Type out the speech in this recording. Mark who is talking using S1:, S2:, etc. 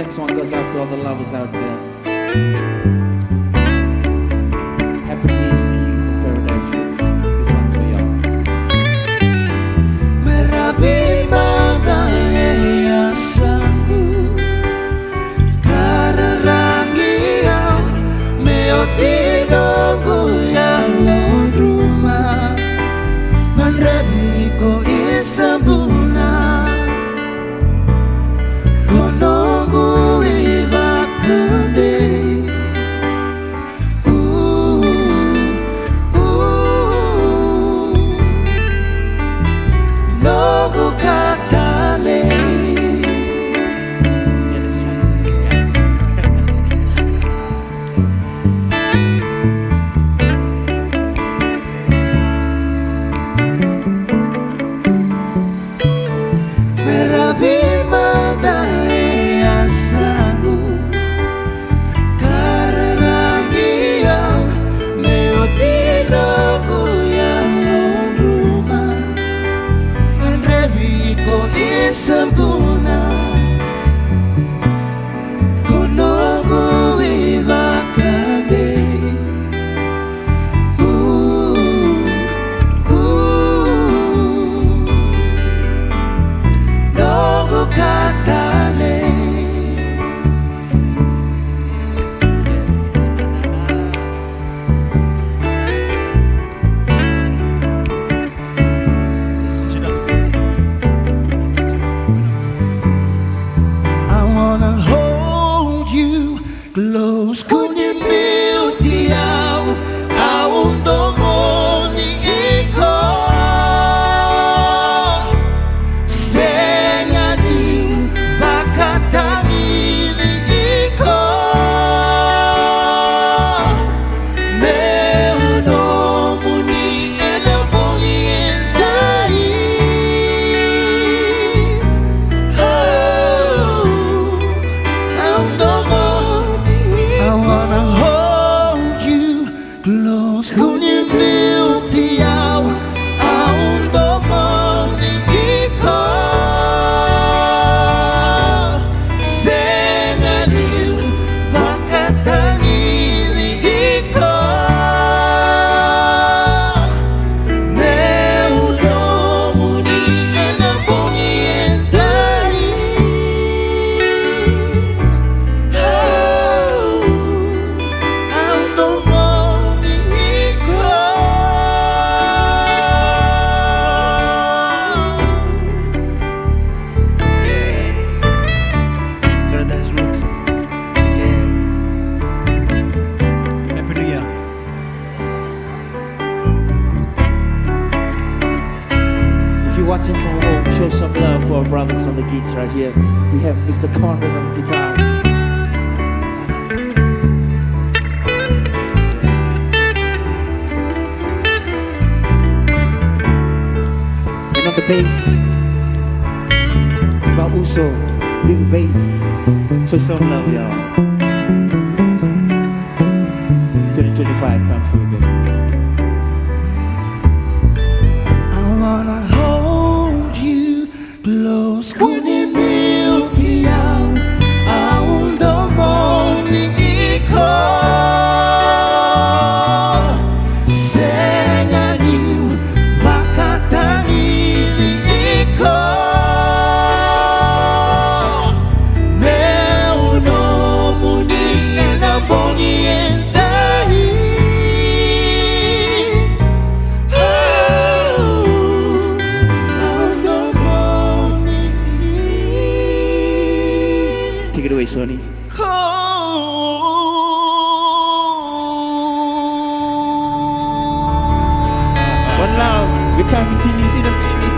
S1: next one goes out to all the lovers out there. Happy New Year's to you from Paradise Fruits. This one's for y'all.
S2: Maraming bagay asaku Kararangiyaw Mayo tinogo yang rumah Manrabi ko isabuna Konogu ibakade Nogu katale
S1: Yeah, let's try this again,
S2: Maraming bagay asaku Kararangiyaw Mayo tinogo yang rumah Manrabi ko isabuna Konogu ibakade Nogu katale I wanna hold you close Kunin beauty out Aundo mo ni ikaw Senyani bakatani ni ikaw Meuno muni elabongi entai I wanna hold you close Kunin beauty out Aundo mo ni ikaw Senyani bakatani ni ikaw Meuno muni elabongi entai Aundo mo ni
S1: Paradise Roots again. Happy New Year. If you're watching from home, show some love for our brothers on the geeks right here. We have Mr. Conrad on guitar. And on the bass, it's about Uso, big bass. Show some love, y'all. 2025, come through, baby.
S2: I wanna hold you close Kunin beauty out Aundo mo ni ikaw Senyani bakatani ni ikaw Meuno muni elabongi entai Aundo mo ni
S1: Take it away, Sonny. One love. We come to New Zealand, baby.